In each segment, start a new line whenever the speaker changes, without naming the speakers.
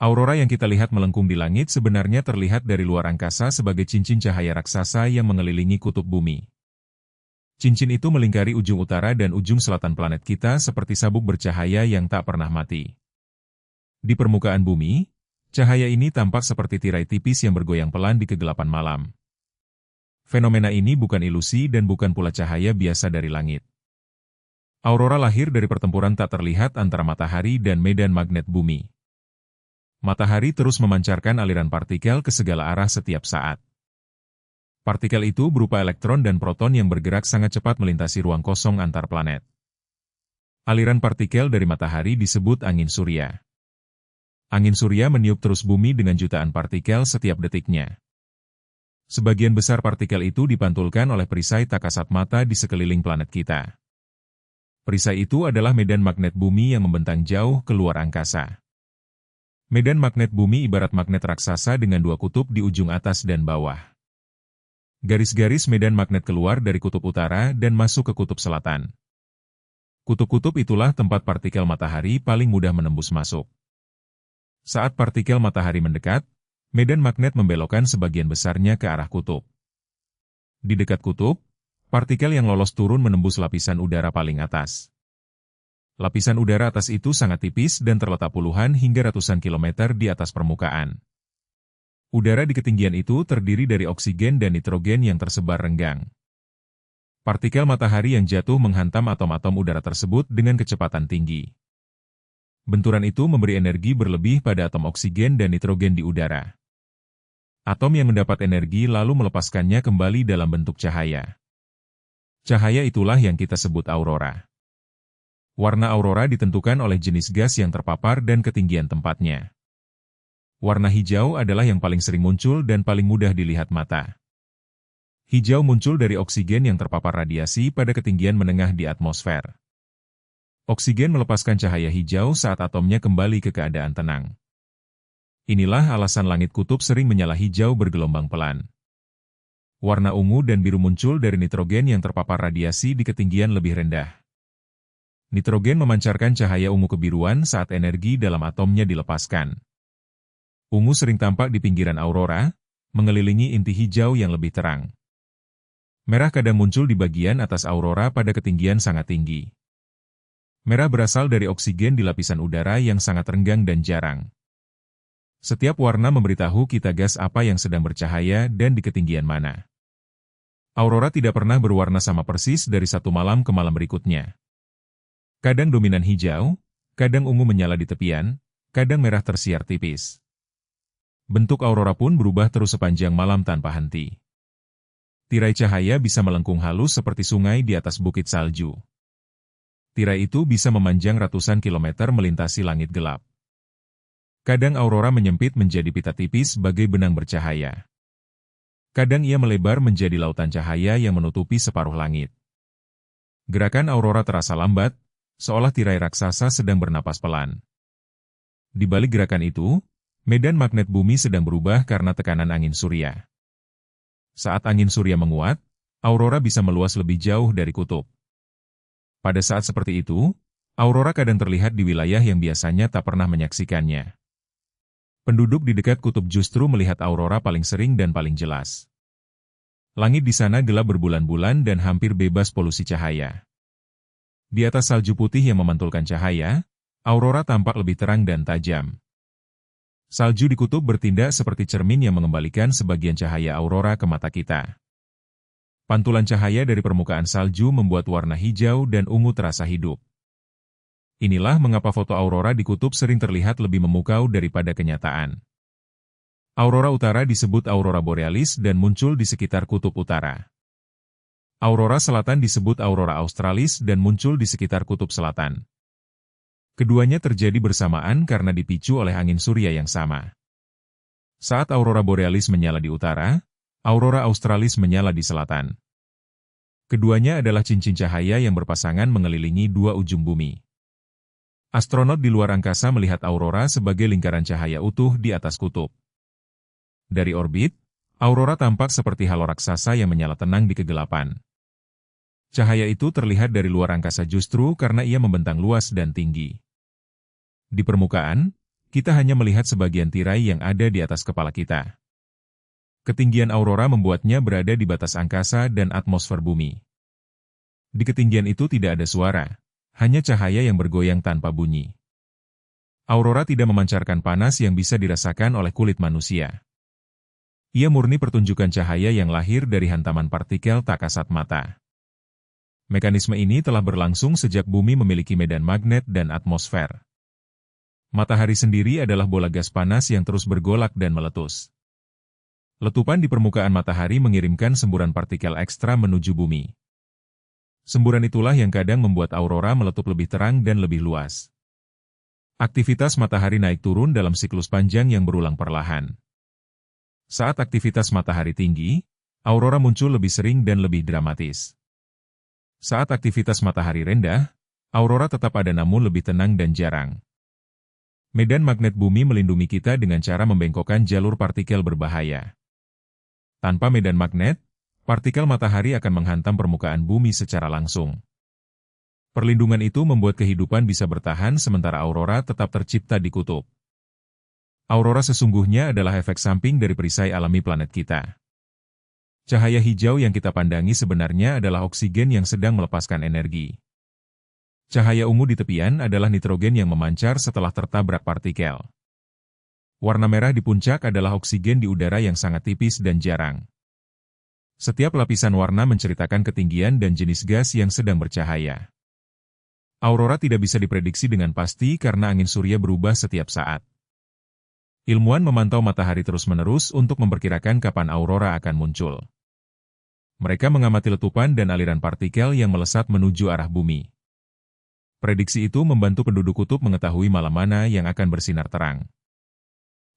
Aurora yang kita lihat melengkung di langit sebenarnya terlihat dari luar angkasa sebagai cincin cahaya raksasa yang mengelilingi kutub bumi. Cincin itu melingkari ujung utara dan ujung selatan planet kita seperti sabuk bercahaya yang tak pernah mati. Di permukaan bumi, cahaya ini tampak seperti tirai tipis yang bergoyang pelan di kegelapan malam. Fenomena ini bukan ilusi dan bukan pula cahaya biasa dari langit. Aurora lahir dari pertempuran tak terlihat antara matahari dan medan magnet bumi. Matahari terus memancarkan aliran partikel ke segala arah setiap saat. Partikel itu berupa elektron dan proton yang bergerak sangat cepat melintasi ruang kosong antar planet. Aliran partikel dari matahari disebut angin surya. Angin surya meniup terus bumi dengan jutaan partikel setiap detiknya. Sebagian besar partikel itu dipantulkan oleh perisai tak kasat mata di sekeliling planet kita. Perisai itu adalah medan magnet bumi yang membentang jauh keluar angkasa. Medan magnet bumi ibarat magnet raksasa dengan dua kutub di ujung atas dan bawah. Garis-garis medan magnet keluar dari kutub utara dan masuk ke kutub selatan. Kutub-kutub itulah tempat partikel matahari paling mudah menembus masuk. Saat partikel matahari mendekat, medan magnet membelokkan sebagian besarnya ke arah kutub. Di dekat kutub, partikel yang lolos turun menembus lapisan udara paling atas. Lapisan udara atas itu sangat tipis dan terletak puluhan hingga ratusan kilometer di atas permukaan. Udara di ketinggian itu terdiri dari oksigen dan nitrogen yang tersebar renggang. Partikel matahari yang jatuh menghantam atom-atom udara tersebut dengan kecepatan tinggi. Benturan itu memberi energi berlebih pada atom oksigen dan nitrogen di udara. Atom yang mendapat energi lalu melepaskannya kembali dalam bentuk cahaya. Cahaya itulah yang kita sebut aurora. Warna aurora ditentukan oleh jenis gas yang terpapar dan ketinggian tempatnya. Warna hijau adalah yang paling sering muncul dan paling mudah dilihat mata. Hijau muncul dari oksigen yang terpapar radiasi pada ketinggian menengah di atmosfer. Oksigen melepaskan cahaya hijau saat atomnya kembali ke keadaan tenang. Inilah alasan langit kutub sering menyala hijau bergelombang pelan. Warna ungu dan biru muncul dari nitrogen yang terpapar radiasi di ketinggian lebih rendah. Nitrogen memancarkan cahaya ungu kebiruan saat energi dalam atomnya dilepaskan. Ungu sering tampak di pinggiran aurora, mengelilingi inti hijau yang lebih terang. Merah kadang muncul di bagian atas aurora pada ketinggian sangat tinggi. Merah berasal dari oksigen di lapisan udara yang sangat renggang dan jarang. Setiap warna memberitahu kita gas apa yang sedang bercahaya dan di ketinggian mana. Aurora tidak pernah berwarna sama persis dari satu malam ke malam berikutnya. Kadang dominan hijau, kadang ungu menyala di tepian, kadang merah tersiar tipis. Bentuk aurora pun berubah terus sepanjang malam tanpa henti. Tirai cahaya bisa melengkung halus seperti sungai di atas bukit salju. Tirai itu bisa memanjang ratusan kilometer melintasi langit gelap. Kadang aurora menyempit menjadi pita tipis bagai benang bercahaya. Kadang ia melebar menjadi lautan cahaya yang menutupi separuh langit. Gerakan aurora terasa lambat, seolah tirai raksasa sedang bernapas pelan. Di balik gerakan itu, medan magnet bumi sedang berubah karena tekanan angin surya. Saat angin surya menguat, aurora bisa meluas lebih jauh dari kutub. Pada saat seperti itu, aurora kadang terlihat di wilayah yang biasanya tak pernah menyaksikannya. Penduduk di dekat kutub justru melihat aurora paling sering dan paling jelas. Langit di sana gelap berbulan-bulan dan hampir bebas polusi cahaya. Di atas salju putih yang memantulkan cahaya, aurora tampak lebih terang dan tajam. Salju di kutub bertindak seperti cermin yang mengembalikan sebagian cahaya aurora ke mata kita. Pantulan cahaya dari permukaan salju membuat warna hijau dan ungu terasa hidup. Inilah mengapa foto aurora di kutub sering terlihat lebih memukau daripada kenyataan. Aurora utara disebut aurora borealis dan muncul di sekitar kutub utara. Aurora selatan disebut aurora australis dan muncul di sekitar kutub selatan. Keduanya terjadi bersamaan karena dipicu oleh angin surya yang sama. Saat aurora borealis menyala di utara, aurora australis menyala di selatan. Keduanya adalah cincin cahaya yang berpasangan mengelilingi dua ujung bumi. Astronot di luar angkasa melihat aurora sebagai lingkaran cahaya utuh di atas kutub. Dari orbit, aurora tampak seperti halo raksasa yang menyala tenang di kegelapan. Cahaya itu terlihat dari luar angkasa justru karena ia membentang luas dan tinggi. Di permukaan, kita hanya melihat sebagian tirai yang ada di atas kepala kita. Ketinggian aurora membuatnya berada di batas angkasa dan atmosfer bumi. Di ketinggian itu tidak ada suara, hanya cahaya yang bergoyang tanpa bunyi. Aurora tidak memancarkan panas yang bisa dirasakan oleh kulit manusia. Ia murni pertunjukan cahaya yang lahir dari hantaman partikel tak kasat mata. Mekanisme ini telah berlangsung sejak bumi memiliki medan magnet dan atmosfer. Matahari sendiri adalah bola gas panas yang terus bergolak dan meletus. Letupan di permukaan matahari mengirimkan semburan partikel ekstra menuju bumi. Semburan itulah yang kadang membuat aurora meletup lebih terang dan lebih luas. Aktivitas matahari naik turun dalam siklus panjang yang berulang perlahan. Saat aktivitas matahari tinggi, aurora muncul lebih sering dan lebih dramatis. Saat aktivitas matahari rendah, aurora tetap ada namun lebih tenang dan jarang. Medan magnet bumi melindungi kita dengan cara membengkokkan jalur partikel berbahaya. Tanpa medan magnet, partikel matahari akan menghantam permukaan bumi secara langsung. Perlindungan itu membuat kehidupan bisa bertahan sementara aurora tetap tercipta di kutub. Aurora sesungguhnya adalah efek samping dari perisai alami planet kita. Cahaya hijau yang kita pandangi sebenarnya adalah oksigen yang sedang melepaskan energi. Cahaya ungu di tepian adalah nitrogen yang memancar setelah tertabrak partikel. Warna merah di puncak adalah oksigen di udara yang sangat tipis dan jarang. Setiap lapisan warna menceritakan ketinggian dan jenis gas yang sedang bercahaya. Aurora tidak bisa diprediksi dengan pasti karena angin surya berubah setiap saat. Ilmuwan memantau matahari terus-menerus untuk memperkirakan kapan aurora akan muncul. Mereka mengamati letupan dan aliran partikel yang melesat menuju arah bumi. Prediksi itu membantu penduduk kutub mengetahui malam mana yang akan bersinar terang.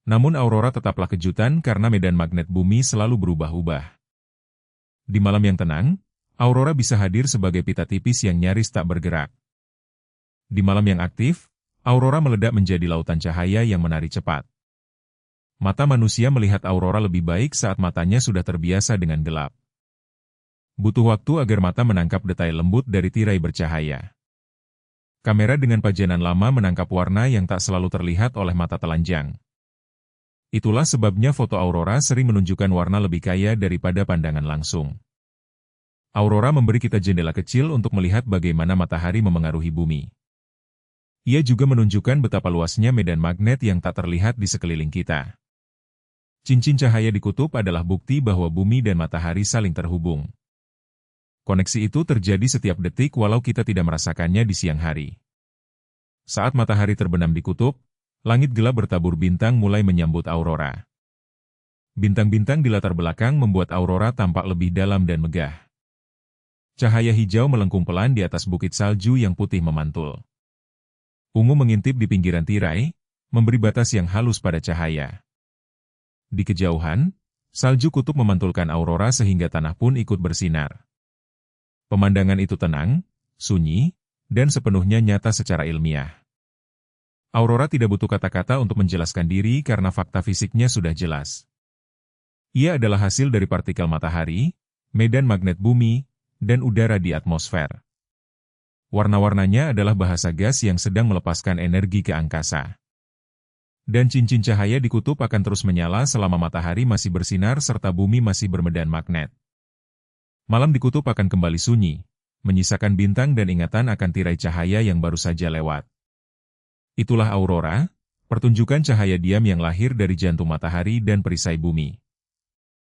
Namun aurora tetaplah kejutan karena medan magnet bumi selalu berubah-ubah. Di malam yang tenang, aurora bisa hadir sebagai pita tipis yang nyaris tak bergerak. Di malam yang aktif, aurora meledak menjadi lautan cahaya yang menari cepat. Mata manusia melihat aurora lebih baik saat matanya sudah terbiasa dengan gelap. Butuh waktu agar mata menangkap detail lembut dari tirai bercahaya. Kamera dengan pajanan lama menangkap warna yang tak selalu terlihat oleh mata telanjang. Itulah sebabnya foto aurora sering menunjukkan warna lebih kaya daripada pandangan langsung. Aurora memberi kita jendela kecil untuk melihat bagaimana matahari memengaruhi bumi. Ia juga menunjukkan betapa luasnya medan magnet yang tak terlihat di sekeliling kita. Cincin cahaya di kutub adalah bukti bahwa bumi dan matahari saling terhubung. Koneksi itu terjadi setiap detik walau kita tidak merasakannya di siang hari. Saat matahari terbenam di kutub, langit gelap bertabur bintang mulai menyambut aurora. Bintang-bintang di latar belakang membuat aurora tampak lebih dalam dan megah. Cahaya hijau melengkung pelan di atas bukit salju yang putih memantul. Ungu mengintip di pinggiran tirai, memberi batas yang halus pada cahaya. Di kejauhan, salju kutub memantulkan aurora sehingga tanah pun ikut bersinar. Pemandangan itu tenang, sunyi, dan sepenuhnya nyata secara ilmiah. Aurora tidak butuh kata-kata untuk menjelaskan diri karena fakta fisiknya sudah jelas. Ia adalah hasil dari partikel matahari, medan magnet bumi, dan udara di atmosfer. Warna-warnanya adalah bahasa gas yang sedang melepaskan energi ke angkasa. Dan cincin cahaya di kutub akan terus menyala selama matahari masih bersinar serta bumi masih bermedan magnet. Malam di kutub akan kembali sunyi, menyisakan bintang dan ingatan akan tirai cahaya yang baru saja lewat. Itulah aurora, pertunjukan cahaya diam yang lahir dari jantung matahari dan perisai bumi.